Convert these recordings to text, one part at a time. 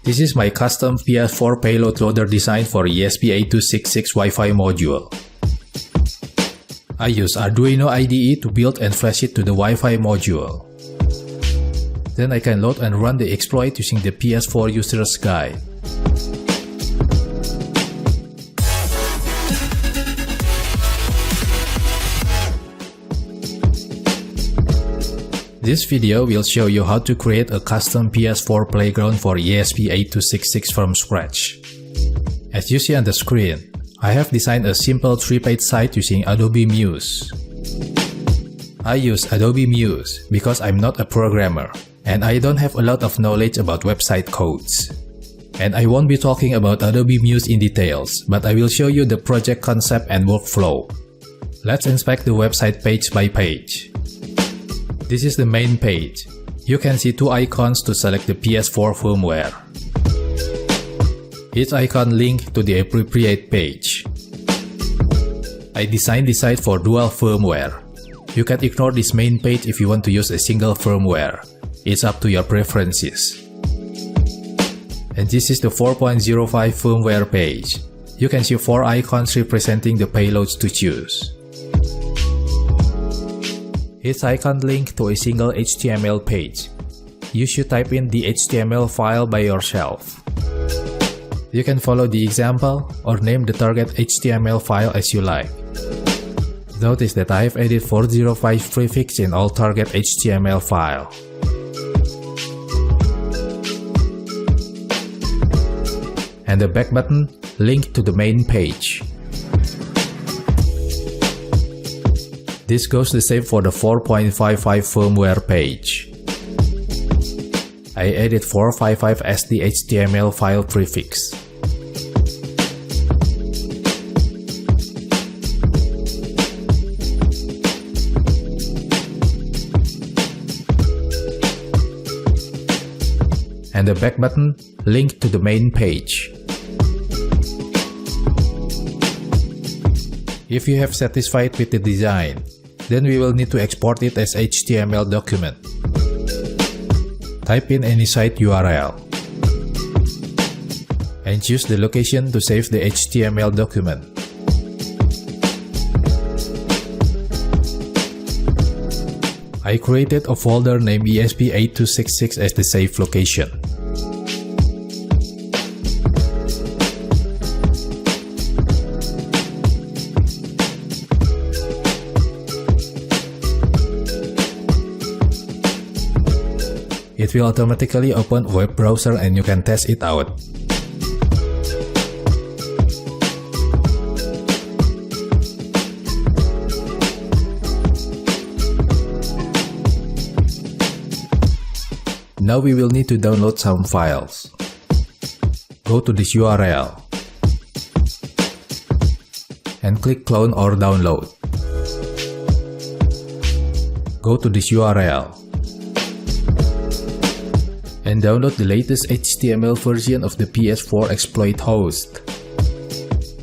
This is my custom PS4 payload loader design for ESP8266 Wi-Fi module. I use Arduino IDE to build and flash it to the Wi-Fi module. Then I can load and run the exploit using the PS4 user's guide. This video will show you how to create a custom PS4 Playground for ESP8266 from scratch. As you see on the screen, I have designed a simple 3-page site using Adobe Muse. I use Adobe Muse because I'm not a programmer and I don't have a lot of knowledge about website codes. And I won't be talking about Adobe Muse in details, but I will show you the project concept and workflow. Let's inspect the website page by page. This is the main page. You can see two icons to select the PS4 firmware. Each icon links to the appropriate page. I designed this site for dual firmware. You can ignore this main page if you want to use a single firmware. It's up to your preferences. And this is the 4.05 firmware page. You can see 4 icons representing the payloads to choose. Each icon links to a single HTML page. You should type in the HTML file by yourself. You can follow the example or name the target HTML file as you like. Notice that I have added 405 prefix in all target HTML file. And the back button linked to the main page. This goes the same for the 4.55 firmware page. I added 455 as the HTML file prefix. And the back button linked to the main page. If you have satisfied with the design, then we will need to export it as HTML document. Type in any site URL and choose the location to save the HTML document. I created a folder named ESP8266 as the save location. It will automatically open a web browser and you can test it out. Now we will need to download some files. Go to this URL and click clone or download. Go to this URL and download the latest HTML version of the PS4 exploit host.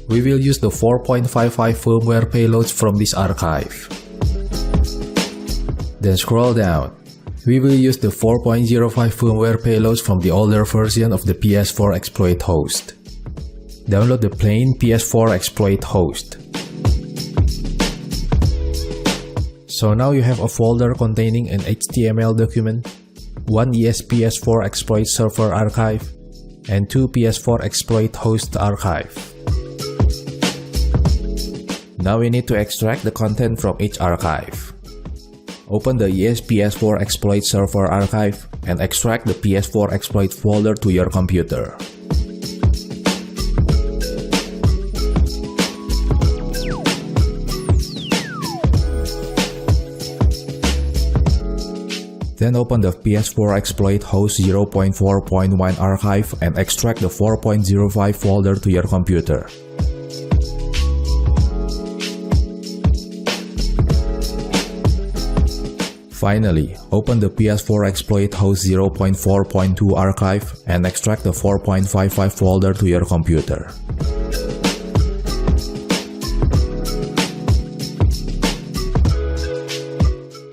We will use the 4.55 firmware payloads from this archive. Then scroll down. We will use the 4.05 firmware payloads from the older version of the PS4 exploit host. Download the plain PS4 exploit host. So now you have a folder containing an HTML document, 1 ESP4 exploit server archive, and 2 PS4 exploit host archive. Now we need to extract the content from each archive. Open the ESP4 exploit server archive and extract the PS4 exploit folder to your computer. Then open the PS4 exploit host 0.4.1 archive and extract the 4.05 folder to your computer. Finally, open the PS4 exploit host 0.4.2 archive and extract the 4.55 folder to your computer.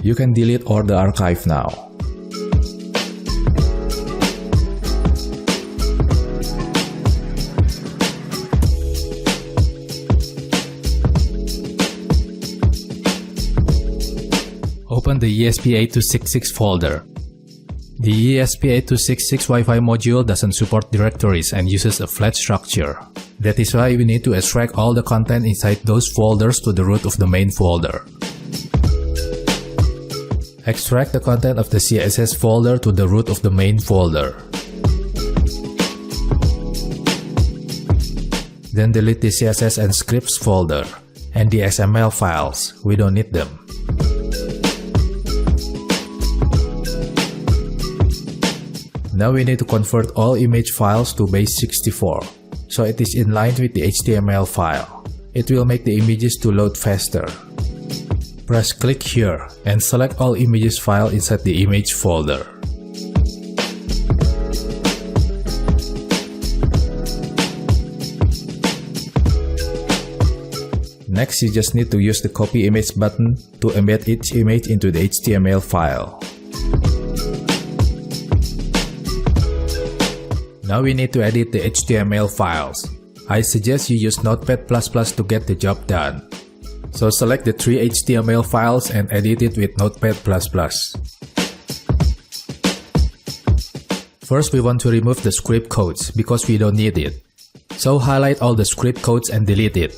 You can delete all the archive now. Open the ESP8266 folder. The ESP8266 Wi-Fi module doesn't support directories and uses a flat structure. That is why we need to extract all the content inside those folders to the root of the main folder. Extract the content of the CSS folder to the root of the main folder. Then delete the CSS and scripts folder and the XML files. We don't need them. Now we need to convert all image files to base64, so it is in line with the HTML file. It will make the images to load faster. Press click here and select all images file inside the image folder. Next, you just need to use the copy image button to embed each image into the HTML file. Now we need to edit the HTML files. I suggest you use Notepad++ to get the job done. So select the 3 HTML files and edit it with Notepad++. First, we want to remove the script codes because we don't need it. So highlight all the script codes and delete it.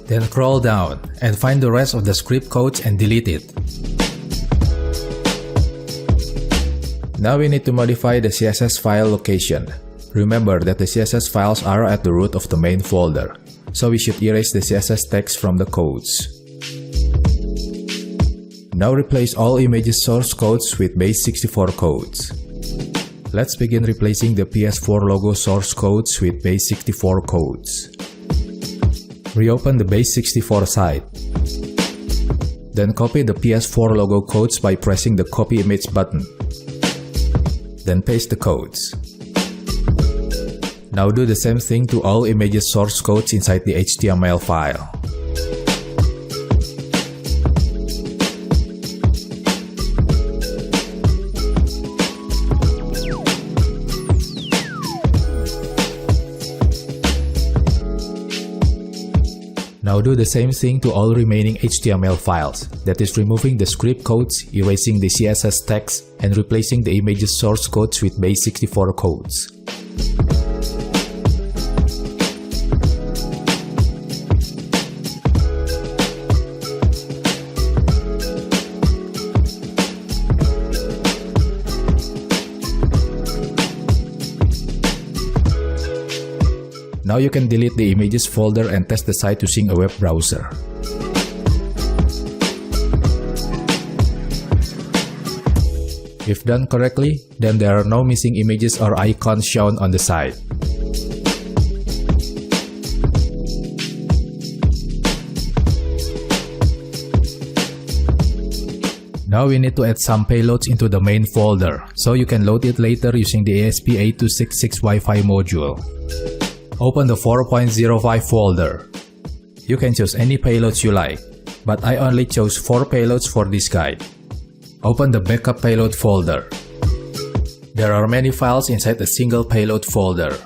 Then scroll down and find the rest of the script codes and delete it. Now we need to modify the CSS file location. Remember that the CSS files are at the root of the main folder, so we should erase the CSS text from the codes. Now replace all images source codes with base64 codes. Let's begin replacing the PS4 logo source codes with base64 codes. Reopen the base64 site. Then copy the PS4 logo codes by pressing the copy image button. Then paste the codes. Now do the same thing to all images source codes inside the HTML file. Now do the same thing to all remaining HTML files, that is removing the script codes, erasing the CSS text, and replacing the images source codes with base64 codes. Now you can delete the images folder and test the site using a web browser. If done correctly, then there are no missing images or icons shown on the site. Now we need to add some payloads into the main folder, so you can load it later using the ESP8266 Wi-Fi module. Open the 4.05 folder. You can choose any payloads you like, but I only chose 4 payloads for this guide. Open the backup payload folder. There are many files inside a single payload folder.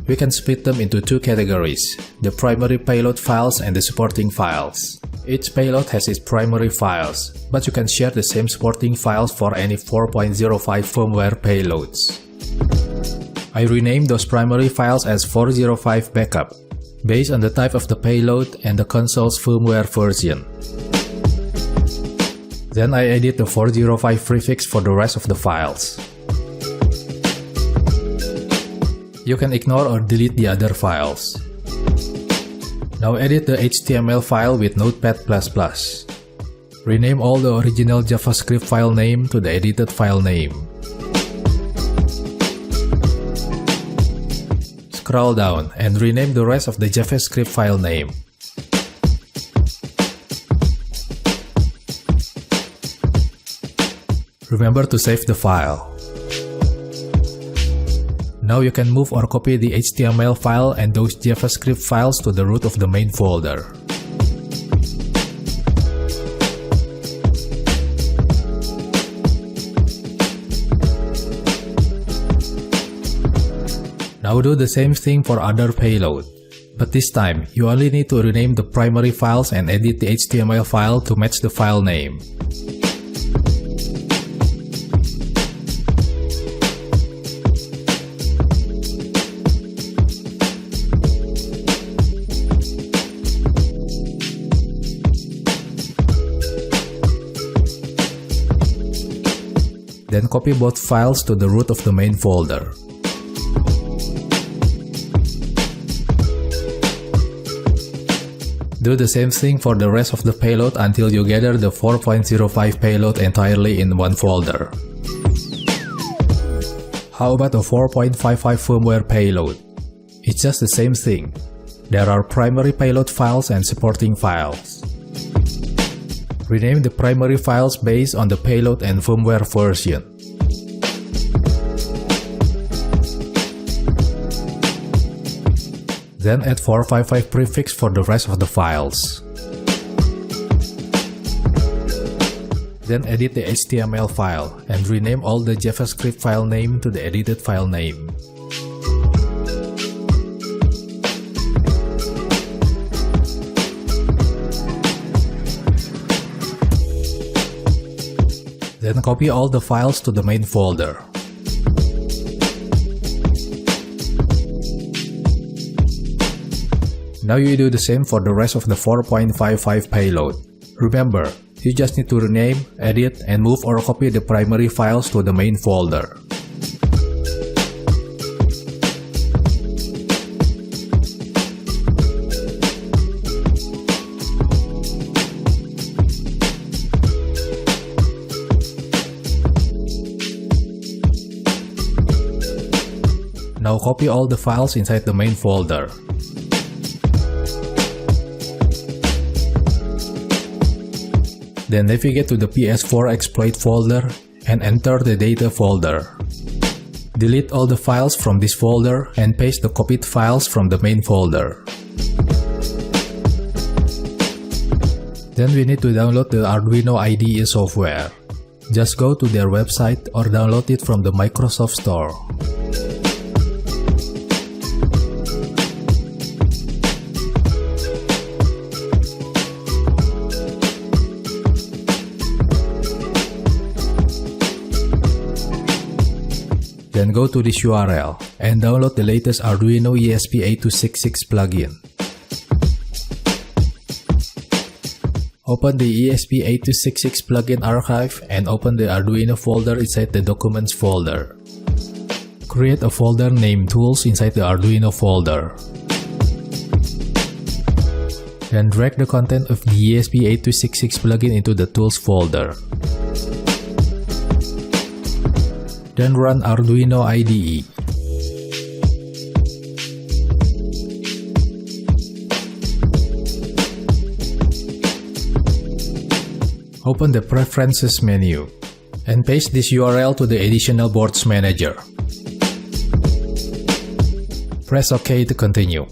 We can split them into 2 categories, the primary payload files and the supporting files. Each payload has its primary files, but you can share the same supporting files for any 4.05 firmware payloads. I renamed those primary files as 405 backup, based on the type of the payload and the console's firmware version. Then I edit the 405 prefix for the rest of the files. You can ignore or delete the other files. Now edit the HTML file with Notepad++. Rename all the original JavaScript file name to the edited file name. Scroll down and rename the rest of the JavaScript file name. Remember to save the file. Now you can move or copy the HTML file and those JavaScript files to the root of the main folder. Now do the same thing for other payload. But this time, you only need to rename the primary files and edit the HTML file to match the file name. Then copy both files to the root of the main folder. Do the same thing for the rest of the payload until you gather the 4.05 payload entirely in one folder. How about a 4.55 firmware payload? It's just the same thing. There are primary payload files and supporting files. Rename the primary files based on the payload and firmware version. Then add 455 prefix for the rest of the files. Then edit the HTML file and rename all the JavaScript file name to the edited file name. Then copy all the files to the main folder. Now you do the same for the rest of the 4.55 payload. Remember, you just need to rename, edit, and move or copy the primary files to the main folder. Now copy all the files inside the main folder. Then navigate to the PS4 exploit folder and enter the data folder. Delete all the files from this folder and paste the copied files from the main folder. Then we need to download the Arduino IDE software. Just go to their website or download it from the Microsoft Store. Then go to this URL and download the latest Arduino ESP8266 plugin. Open the ESP8266 plugin archive and open the Arduino folder inside the Documents folder. Create a folder named Tools inside the Arduino folder. Then drag the content of the ESP8266 plugin into the Tools folder. Then run Arduino IDE. Open the Preferences menu and paste this URL to the Additional Boards Manager. Press OK to continue.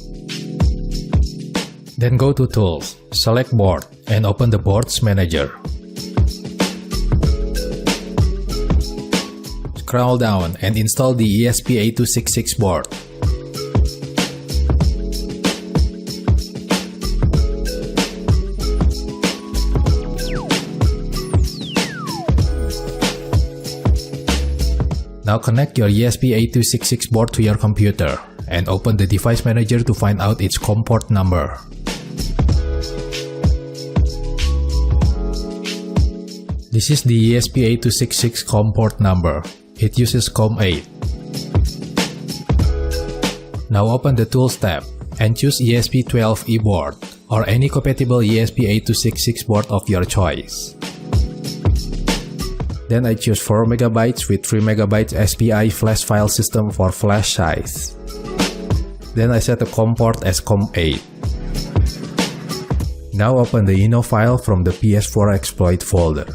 Then go to Tools, select Board, and open the Boards Manager. Scroll down and install the ESP8266 board. Now connect your ESP8266 board to your computer and open the device manager to find out its COM port number. This is the ESP8266 COM port number. It uses COM8. Now open the Tools tab and choose ESP12E board or any compatible ESP8266 board of your choice. Then I choose 4MB with 3MB SPI flash file system for flash size. Then I set the COM port as COM8. Now open the INO file from the PS4 exploit folder.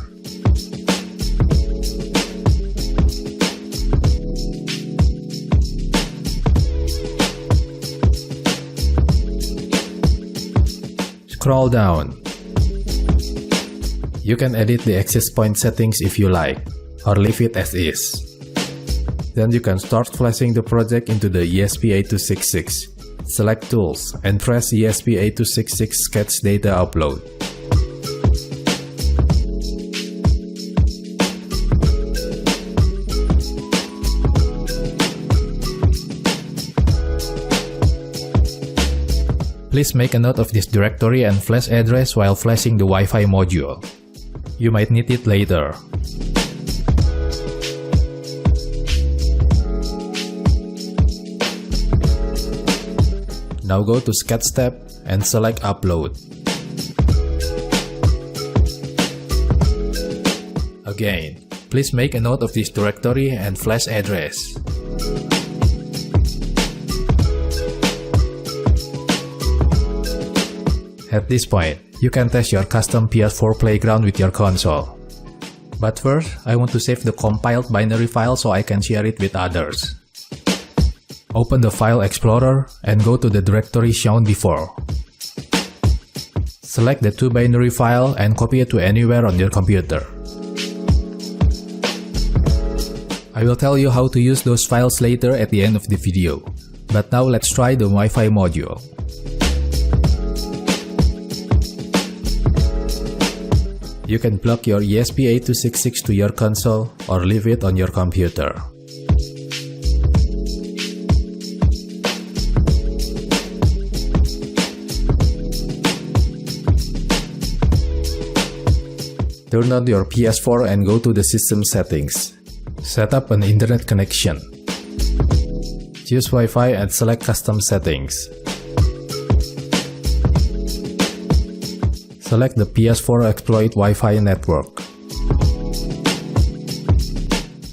Scroll down. You can edit the access point settings if you like, or leave it as is. Then you can start flashing the project into the ESP8266 Select Tools and press ESP8266 Sketch Data Upload. Please make a note of this directory and flash address while flashing the Wi-Fi module. You might need it later. Now go to Sketch tab and select Upload. Again, please make a note of this directory and flash address. At this point, you can test your custom PS4 Playground with your console. But first, I want to save the compiled binary file so I can share it with others. Open the File Explorer and go to the directory shown before. Select the 2 binary file and copy it to anywhere on your computer. I will tell you how to use those files later at the end of the video. But now let's try the Wi-Fi module. You can plug your ESP8266 to your console or leave it on your computer. Turn on your PS4 and go to the system settings. Set up an internet connection. Choose Wi-Fi and select custom settings. Select the PS4 Exploit Wi-Fi network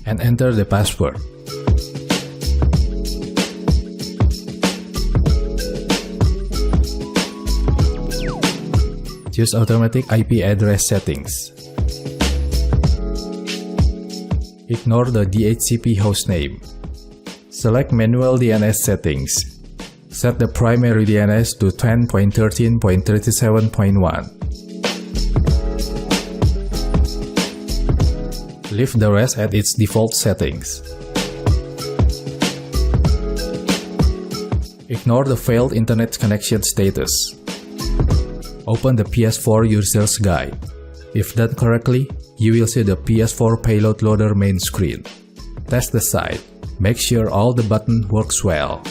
and enter the password. Choose Automatic IP address settings. Ignore the DHCP hostname. Select Manual DNS settings. Set the primary DNS to 10.13.37.1. Leave the rest at its default settings. Ignore the failed internet connection status. Open the PS4 User's Guide. If done correctly, you will see the PS4 Payload Loader main screen. Test the site. Make sure all the buttons works well.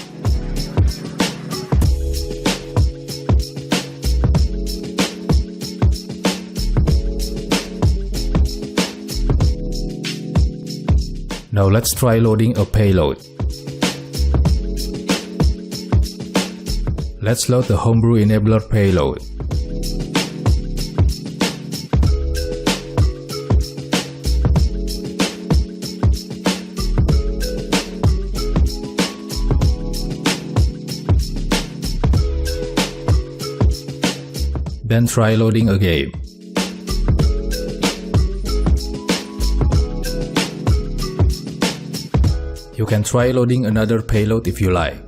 Now let's try loading a payload. Let's load the homebrew enabler payload. Then try loading a game. You can try loading another payload if you like,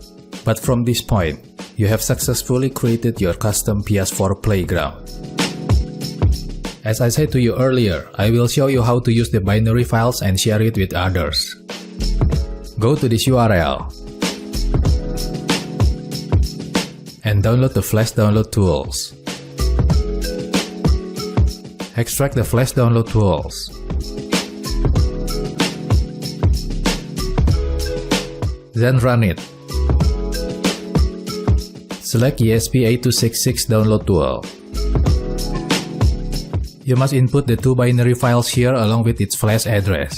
but from this point, you have successfully created your custom PS4 Playground. As I said to you earlier, I will show you how to use the binary files and share it with others. Go to this URL and download the Flash Download Tools. Extract the Flash Download Tools. Then run it. Select ESP8266 download tool. You must input the 2 binary files here along with its flash address.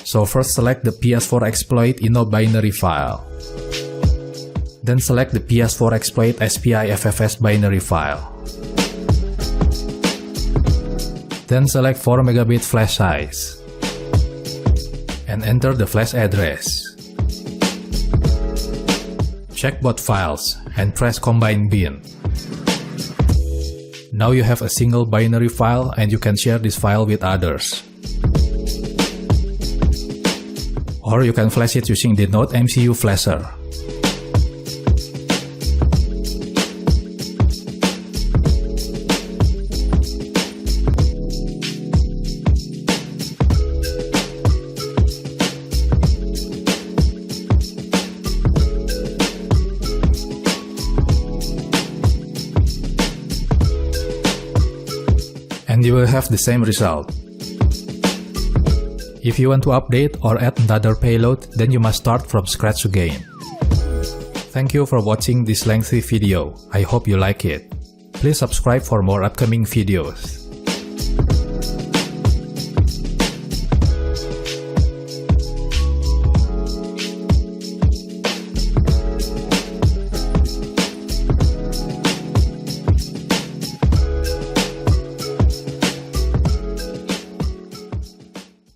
So first select the PS4 Exploit Inno binary file. Then select the PS4 Exploit SPI FFS binary file. Then select 4 megabit flash size. And enter the flash address. Check both files and press Combine Bin. Now you have a single binary file and you can share this file with others. Or you can flash it using the Node MCU flasher. and you will have the same result. If you want to update or add another payload, then you must start from scratch again. Thank you for watching this lengthy video. I hope you like it. Please subscribe for more upcoming videos.